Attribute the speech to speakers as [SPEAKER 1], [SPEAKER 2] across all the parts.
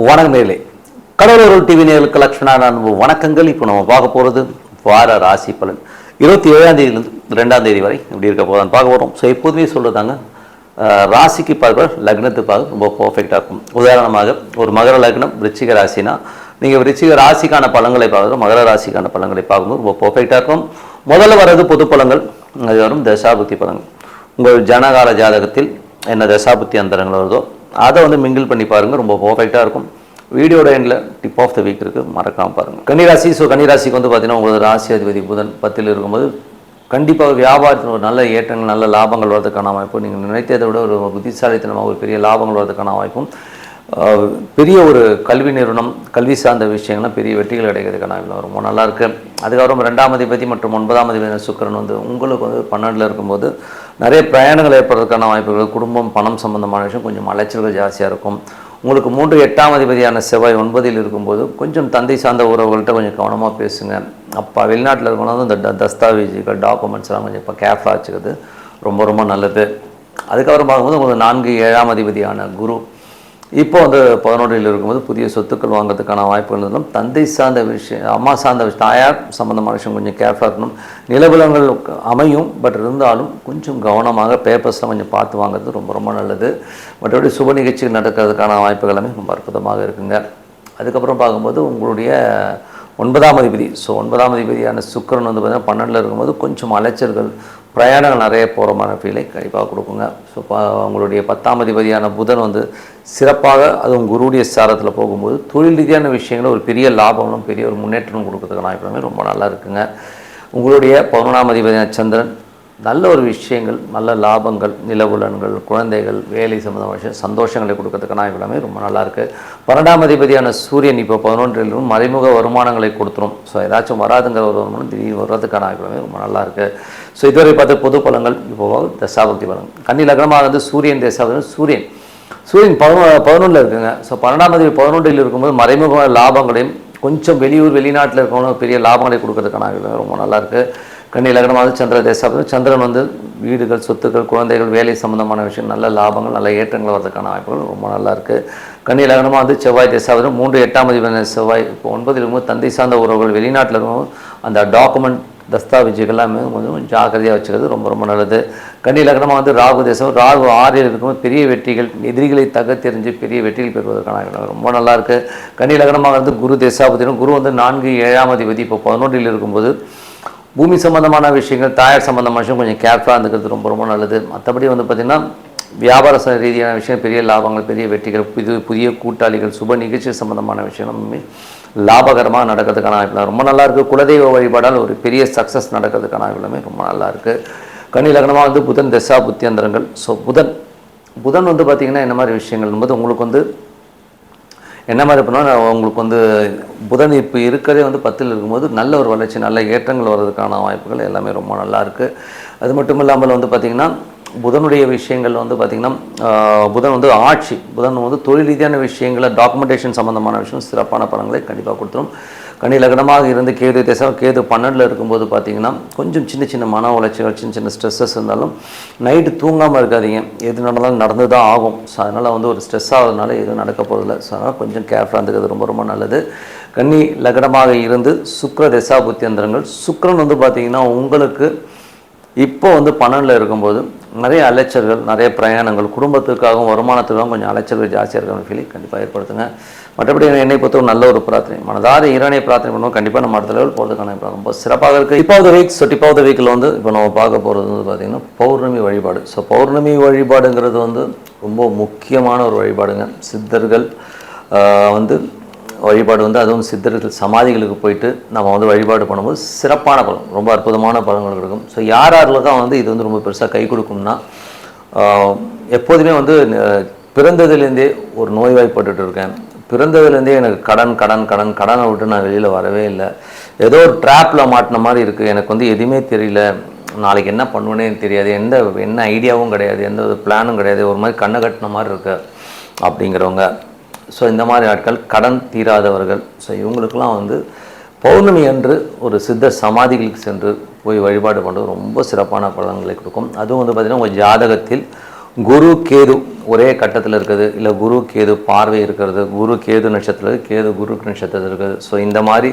[SPEAKER 1] வணக்கம் நேயர்களே, கடலூர் டிவி நேயர்களுக்கு லட்சுமணா அன்பு வணக்கங்கள். இப்போ நம்ம பார்க்க போகிறது வார ராசி பலன் 27ஆம் தேதியிலிருந்து 2ஆம் தேதி வரை இப்படி இருக்க போதான்னு பார்க்க போகிறோம். ஸோ எப்போதுமே சொல்கிறதாங்க, ராசிக்கு பார்க்குற லக்னத்துக்கு பார்க்க ரொம்ப பர்ஃபெக்டாக இருக்கும். உதாரணமாக ஒரு மகர லக்னம் விருச்சிக ராசினா நீங்கள் விருச்சிக ராசிக்கான பலன்களை பார்க்குறோம், மகர ராசிக்கான பலன்களை பார்க்கும்போது ரொம்ப பர்ஃபெக்டாக இருக்கும். முதல்ல வர்றது பொது பலன்கள், அது வரும் தசாபுத்தி பலன்கள். உங்கள் ஜனகால ஜாதகத்தில் என்ன தசாபுத்தி அந்தரங்கள் வருதோ அதை மிங்கிள் பண்ணி பாருங்கள், ரொம்ப பர்ஃபெக்டாக இருக்கும். வீடியோட எண்டில் டிப் ஆஃப் த வீக் இருக்குது, மறக்காமல் பாருங்கள். கன்னிராசி. ஸோ கன்னிராசிக்கு பார்த்தீங்கன்னா உங்களுக்கு ராசி அதிபதி புதன் 10ல் இருக்கும்போது கண்டிப்பாக வியாபாரத்தில் ஒரு நல்ல ஏற்றங்கள், நல்ல லாபங்கள் வரதுக்கான வாய்ப்பும், நீங்கள் நினைத்ததை விட ஒரு புத்திசாலித்தனமாக ஒரு பெரிய லாபங்கள் வரதுக்கான வாய்ப்பும், பெரிய ஒரு கல்வி நிறுவனம், கல்வி சார்ந்த விஷயங்கள்லாம் பெரிய வெற்றிகள் கிடைக்கிறதுக்கான வாய்ப்பு ரொம்ப நல்லாயிருக்கு. அதுக்கப்புறம் 2ஆம் அதிபதி மற்றும் 9ஆம் அதிபதி சுக்கிரன் உங்களுக்கு 12ல் இருக்கும்போது நிறைய பிரயாணங்கள் ஏற்படுறதுக்கான வாய்ப்புகள், குடும்பம், பணம் சம்பந்தமான விஷயம் கொஞ்சம் அலைச்சல்கள் ஜாஸ்தியாக இருக்கும். உங்களுக்கு 3 8ஆம் அதிபதியான செவ்வாய் 9ல் இருக்கும்போது கொஞ்சம் தந்தை சார்ந்த உறவுகள்கிட்ட கொஞ்சம் கவனமாக பேசுங்க. அப்போ வெளிநாட்டில் இருக்கணும் இந்த தஸ்தாவேஜுகள், டாக்குமெண்ட்ஸ்லாம் கொஞ்சம் இப்போ கேர்ஃபுல்லாக வச்சுக்கிறது ரொம்ப ரொம்ப நல்லது. அதுக்கப்புறம் பார்க்கும்போது உங்களுக்கு 4 7ஆம் அதிபதியான குரு இப்போ 11ல் இருக்கும்போது புதிய சொத்துக்கள் வாங்கிறதுக்கான வாய்ப்புகள் இருந்தாலும் தந்தை சார்ந்த விஷயம், அம்மா சார்ந்த விஷயம், தாயார் சம்மந்தமான விஷயம் கொஞ்சம் கேர்ஃபுல்லாக இருக்கணும். நிலபலங்கள் அமையும், பட் இருந்தாலும் கொஞ்சம் கவனமாக பேப்பர்ஸ்லாம் கொஞ்சம் பார்த்து வாங்குறது ரொம்ப ரொம்ப நல்லது. மற்றபடி சுப நிகழ்ச்சிகள் நடக்கிறதுக்கான வாய்ப்புகள் எல்லாமே ரொம்ப அற்புதமாக இருக்குங்க. அதுக்கப்புறம் பார்க்கும்போது உங்களுடைய 9ஆம் அதிபதி, ஸோ 9ஆம் அதிபதியான சுக்கிரன் பார்த்தீங்கன்னா 12ல் இருக்கும்போது கொஞ்சம் அலைச்சல்கள், பிரயாணங்கள் நிறைய போகிற மாதிரி ஃபீலை கண்டிப்பாக கொடுக்குங்க. ஸோ உங்களுடைய 10ஆம் அதிபதியான புதன் சிறப்பாக அதுவும் குருடைய சாரத்தில் போகும்போது தொழில் ரீதியான விஷயங்களும் ஒரு பெரிய லாபங்களும் பெரிய ஒரு முன்னேற்றமும் கொடுக்கறதுக்கான வாய்ப்புமே ரொம்ப நல்லா இருக்குங்க. உங்களுடைய 11ஆம் அதிபதியான சந்திரன் நல்ல ஒரு விஷயங்கள், நல்ல லாபங்கள், நிலவுலன்கள், குழந்தைகள், வேலை சம்மந்தமான விஷயம், சந்தோஷங்களை கொடுக்கறதுக்கான எல்லாமே ரொம்ப நல்லாயிருக்கு. 12ஆம் அதிபதியான சூரியன் இப்போ 11லும் மறைமுக வருமானங்களை கொடுத்துரும். ஸோ ஏதாச்சும் வராதுங்கிற ஒரு வருமானம் திடீர்னு வர்றதுக்கான எல்லாமே ரொம்ப நல்லாயிருக்கு. ஸோ இதுவரை பார்த்து பொது பலன்கள். இப்போது தசாபக்தி பலன். கன்னி லக்னமாக சூரியன் தசாபக்தி. சூரியன் 11ல் இருக்குங்க. ஸோ 12ஆம் அதிபதி 11ல் இருக்கும்போது மறைமுக லாபங்களையும் கொஞ்சம் வெளியூர் வெளிநாட்டில் இருக்கவங்க பெரிய லாபங்களை கொடுக்கறதுக்கான ரொம்ப நல்லாயிருக்கு. கன்னி லக்னமாக சந்திர தேசாபதி. சந்திரன் வீடுகள், சொத்துக்கள், குழந்தைகள், வேலை சம்பந்தமான விஷயம், நல்ல லாபங்கள், நல்ல ஏற்றங்கள் வரதுக்கான வாய்ப்புகள் ரொம்ப நல்லாயிருக்கு. கன்னி லக்னமாக செவ்வாய் தேசாபதி. 3 8ஆம் அதிபதி செவ்வாய் இப்போ 9ல் இருக்கும்போது தந்தை சார்ந்த உறவுகள், வெளிநாட்டில் இருக்கும்போது அந்த டாக்குமெண்ட், தஸ்தாவேஜுகள் எல்லாமே கொஞ்சம் ஜாக்கிரதையாக வச்சுக்கிறது ரொம்ப ரொம்ப நல்லது. கன்னி லக்னமாக ராகு தேசம். ராகு 6ல் இருக்கும்போது பெரிய வெற்றிகள், எதிரிகளை தகத்தெறிஞ்சு பெரிய வெற்றிகள் பெறுவதற்கான ரொம்ப நல்லாயிருக்கு. கன்னி லக்னமாக குரு தேசாபதினும். குரு 4 7ஆம் அதிபதி இப்போ 11ல் இருக்கும்போது பூமி சம்பந்தமான விஷயங்கள், தாயார் சம்பந்தமான விஷயம் கொஞ்சம் கேர்ஃபுல்லாக இருந்துக்கிறது ரொம்ப ரொம்ப நல்லது. மற்றபடி பார்த்திங்கன்னா வியாபார ரீதியான விஷயம், பெரிய லாபங்கள், பெரிய வெற்றிகள், புதிய கூட்டாளிகள், சுப நிகழ்ச்சி சம்பந்தமான விஷயம் லாபகரமாக நடக்கிறதுக்கான வாய்ப்புலாம் ரொம்ப நல்லாயிருக்கு. குலதெய்வ வழிபாடால் ஒரு பெரிய சக்ஸஸ் நடக்கிறதுக்கான வாய்ப்புலாமே ரொம்ப நல்லாயிருக்கு. கன்னி லக்னமாக புதன் தசா புத்தியந்திரங்கள். ஸோ புதன் பார்த்திங்கன்னா என்ன மாதிரி விஷயங்கள் போது உங்களுக்கு என்ன மாதிரி பண்ணால் உங்களுக்கு புதன் இப்போ இருக்கிறதே 10ல் இருக்கும்போது நல்ல ஒரு வளர்ச்சி, நல்ல ஏற்றங்கள் வர்றதுக்கான வாய்ப்புகள் எல்லாமே ரொம்ப நல்லாயிருக்கு. அது மட்டும் இல்லாமல் பார்த்திங்கன்னா புதனுடைய விஷயங்கள் பார்த்திங்கன்னா புதன் ஆட்சி, புதன் தொழில் ரீதியான விஷயங்களை, டாக்குமெண்டேஷன் சம்மந்தமான விஷயம் சிறப்பான பலன்களை கண்டிப்பாக கொடுத்துரும். கன்னி லக்னமாக இருந்து கேது தேசம். கேது 12ல் இருக்கும்போது பார்த்திங்கன்னா கொஞ்சம் சின்ன சின்ன மன உளைச்சல்கள், சின்ன சின்ன ஸ்ட்ரெஸ்ஸஸ் இருந்தாலும் நைட்டு தூங்காமல் இருக்காதீங்க. எது நடந்தாலும் நடந்து தான் ஆகும். ஸோ அதனால் ஒரு ஸ்ட்ரெஸ் ஆகிறதுனால எதுவும் நடக்க போகிறதில்ல. ஸோ அதனால் கொஞ்சம் கேர்ஃபுல்லாக இருந்துக்கிறது ரொம்ப ரொம்ப நல்லது. கன்னி லக்னமாக இருந்து சுக்கிர தசா புத்தியந்திரங்கள். சுக்கிரன் பார்த்திங்கன்னா உங்களுக்கு இப்போ 12ல் இருக்கும்போது நிறைய அலைச்சல்கள், நிறைய பிரயாணங்கள், குடும்பத்துக்காகவும் வருமானத்துக்காகவும் கொஞ்சம் அலைச்சல்கள் ஜாஸ்தியாக இருக்கிற ஃபீலிங் கண்டிப்பாக ஏற்படுத்துங்க. மற்றபடி என்னை பொறுத்த நல்ல ஒரு பிரார்த்தனை, மனதார இறைவனை பிரார்த்தனை பண்ணுவோம். கண்டிப்பாக நம்ம அடுத்த லெவல் போகிறதுக்கான ரொம்ப சிறப்பாக இருக்குது. Tip of the week. So tip of the வீக்கில் இப்போ நம்ம பார்க்க போகிறது பார்த்திங்கன்னா பௌர்ணமி வழிபாடு. ஸோ பௌர்ணமி வழிபாடுங்கிறது ரொம்ப முக்கியமான ஒரு வழிபாடுங்க. சித்தர்கள் வழிபாடு அதுவும் சித்தர்கள் சமாதிகளுக்கு போயிட்டு நம்ம வழிபாடு பண்ணும்போது சிறப்பான பலன், ரொம்ப அற்புதமான பலன்கள் இருக்கும். ஸோ யாரில் தான் இது ரொம்ப பெருசாக கை கொடுக்கும்னா, எப்போதுமே பிறந்ததுலேருந்தே ஒரு நோய்வாய்ப்பட்டு இருக்கேன், பிறந்ததுலேருந்தே எனக்கு கடனை விட்டு நான் வெளியில் வரவே இல்லை, ஏதோ ஒரு ட்ராப்பில் மாட்டின மாதிரி இருக்குது, எனக்கு எதுவுமே தெரியல, நாளைக்கு என்ன பண்ணுவேனே தெரியாது, என்ன ஐடியாவும் கிடையாது, எந்த ஒரு பிளானும் கிடையாது, ஒரு மாதிரி கண்ணை கட்டின மாதிரி இருக்கு அப்படிங்கிறவங்க. ஸோ இந்த மாதிரி ஆட்கள், கடன் தீராதவர்கள், ஸோ இவங்களுக்கெல்லாம் பௌர்ணமி அன்று ஒரு சித்த சமாதிகளுக்கு சென்று போய் வழிபாடு பண்ணுறது ரொம்ப சிறப்பான பலன்களை கொடுக்கும். அதுவும் பார்த்திங்கன்னா உங்கள் ஜாதகத்தில் குரு கேது ஒரே கட்டத்தில் இருக்குது, இல்லை குரு கேது பார்வை இருக்கிறது, குரு கேது நட்சத்திரம், கேது குரு நட்சத்திரத்தில் இருக்குது. ஸோ இந்த மாதிரி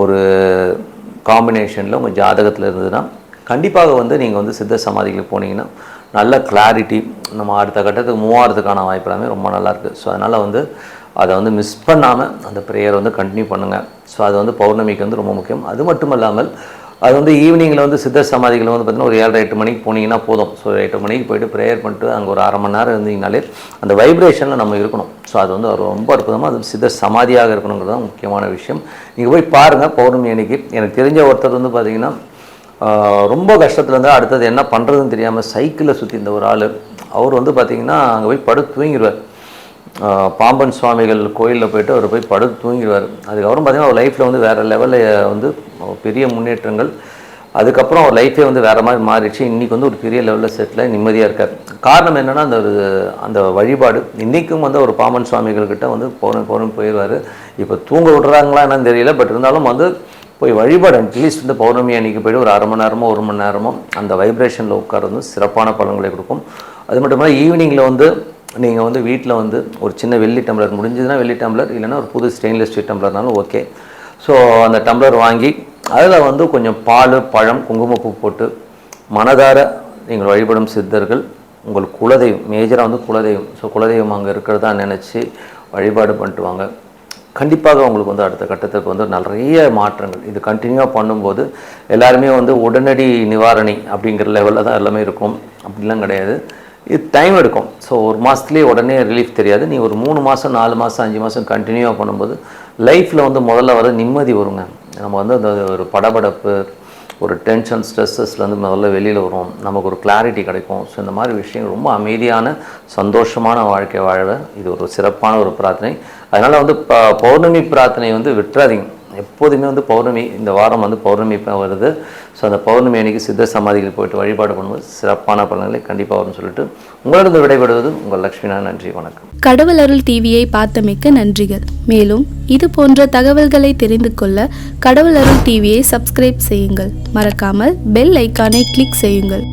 [SPEAKER 1] ஒரு காம்பினேஷனில் உங்கள் ஜாதகத்தில் இருந்ததுன்னா கண்டிப்பாக வந்து நீங்கள் வந்து சித்த சமாதிகளுக்கு போனீங்கன்னா நல்ல கிளாரிட்டி, நம்ம அடுத்த கட்டத்துக்கு மூவாகிறதுக்கான வாய்ப்பு எல்லாமே ரொம்ப நல்லாயிருக்கு. ஸோ அதனால் வந்து அதை வந்து மிஸ் பண்ணாமல் அந்த ப்ரேயர் வந்து கண்டினியூ பண்ணுங்கள். ஸோ அது வந்து பௌர்ணமிக்கு வந்து ரொம்ப முக்கியம். அது மட்டும் இல்லாமல் அது வந்து ஈவினிங்கில் வந்து சித்த சமாதிகள் வந்து பார்த்திங்கன்னா ஒரு 7-8 மணிக்கு போனீங்கன்னா போதும். ஸோ 8 மணிக்கு போய்ட்டு ப்ரேயர் பண்ணிட்டு அங்கே ஒரு 1/2 மணி நேரம் இருந்தீங்கனாலே அந்த வைப்ரேஷனில் நம்ம இருக்கணும். ஸோ அது வந்து ரொம்ப அற்புதமாக அது சித்த சமாதியாக இருக்கணுங்கிறது தான் முக்கியமான விஷயம். நீங்கள் போய் பாருங்கள் பௌர்ணமி அன்னைக்கு. எனக்கு தெரிஞ்ச ஒருத்தர் வந்து பார்த்திங்கன்னா ரொம்ப கஷ்டத்தில் இருந்தால் அடுத்தது என்ன பண்ணுறதுன்னு தெரியாமல் சைக்கிளில் சுற்றி இந்த ஒரு ஆள், அவர் வந்து பார்த்திங்கன்னா அங்கே போய் படுத்து தூங்கிடுவார். பாம்பன் சுவாமிகள் கோயிலில் போய்ட்டு அவர் போய் படுத்து தூங்கிடுவார். அதுக்கப்புறம் பார்த்திங்கன்னா அவர் லைஃப்பில் வந்து வேறு லெவலில் வந்து பெரிய முன்னேற்றங்கள், அதுக்கப்புறம் அவர் லைஃபே வந்து வேறு மாதிரி மாறிடுச்சு. இன்றைக்கி வந்து ஒரு பெரிய லெவலில் செட்டில் நிம்மதியாக இருக்கார். காரணம் என்னென்னா அந்த வழிபாடு. இன்றைக்கும் வந்து ஒரு பாம்பன் சுவாமிகள்கிட்ட வந்து பௌர்ணமி போயிடுவார். இப்போ தூங்க விட்றாங்களா என்னன்னு தெரியல, பட் இருந்தாலும் வந்து போய் வழிபாடு அட்லீஸ்ட் வந்து பௌர்ணமி அன்றைக்கி போய்ட்டு ஒரு 1/2 மணி நேரமோ 1 மணி நேரமோ அந்த வைப்ரேஷனில் உட்கார்றது சிறப்பான பலன்களை கொடுக்கும். அது மட்டும் இல்லாமல் ஈவினிங்கில் வந்து நீங்கள் வந்து வீட்டில் வந்து ஒரு சின்ன வெள்ளி டம்ளர், முடிஞ்சதுன்னா வெள்ளி டம்ளர், இல்லைன்னா ஒரு புது ஸ்டெயின்லெஸ் ஸ்டீல் டம்ளர்னாலும் ஓகே. ஸோ அந்த டம்ளர் வாங்கி அதில் வந்து கொஞ்சம் பால், பழம், குங்குமப்பூ போட்டு மனதார நீங்கள் வழிபடும் சித்தர்கள் உங்கள் குலதெய்வம், மேஜராக வந்து குலதெய்வம். ஸோ குலதெய்வம் அங்கே இருக்கிறதா நினச்சி வழிபாடு பண்ணிட்டு வாங்க. கண்டிப்பாக உங்களுக்கு வந்து அடுத்த கட்டத்துக்கு வந்து நிறைய மாற்றங்கள். இது கண்டினியூவாக பண்ணும்போது எல்லாருமே வந்து உடனடி நிவாரணி அப்படிங்கிற லெவலில் தான் எல்லாமே இருக்கும். அப்படிலாம் கிடையாது, இது டைம் எடுக்கும். ஸோ ஒரு மாதத்துலேயே உடனே ரிலீஃப் தெரியாது. நீ ஒரு 3 மாதம் 4 மாதம் 5 மாதம் கண்டினியூவாக பண்ணும்போது லைஃப்பில் வந்து முதல்ல வர நிம்மதி வருங்க. நம்ம வந்து அந்த ஒரு படபடப்பு, ஒரு டென்ஷன், ஸ்ட்ரெஸ்ஸஸ்லேருந்து முதல்ல வெளியில் வரும், நமக்கு ஒரு கிளாரிட்டி கிடைக்கும். ஸோ இந்த மாதிரி விஷயங்கள் ரொம்ப அமைதியான சந்தோஷமான வாழ்க்கை வாழ இது ஒரு சிறப்பான ஒரு பிரார்த்தனை. அதனால் வந்து பௌர்ணமி பிரார்த்தனை வந்து விட்டுறாதீங்க. எப்போதுமே வந்து பௌர்ணமி, இந்த வாரம் வந்து பௌர்ணமி வருது. ஸோ அந்த பௌர்ணமி அன்றைக்கி சித்த சமாதிகள் போய்ட்டு வழிபாடு பண்ணும்போது சிறப்பான பலன்களை கண்டிப்பாக வரும்னு சொல்லிட்டு உங்களிடம் விடைபெறுவது உங்கள் லக்ஷ்மினா. நன்றி, வணக்கம்.
[SPEAKER 2] கடவுள் அருள் டிவியை பார்த்தமைக்க நன்றிகள். மேலும் இது போன்ற தகவல்களை தெரிந்து கொள்ள கடவுள் அருள் டிவியை சப்ஸ்கிரைப் செய்யுங்கள். மறக்காமல் பெல் ஐக்கானை கிளிக் செய்யுங்கள்.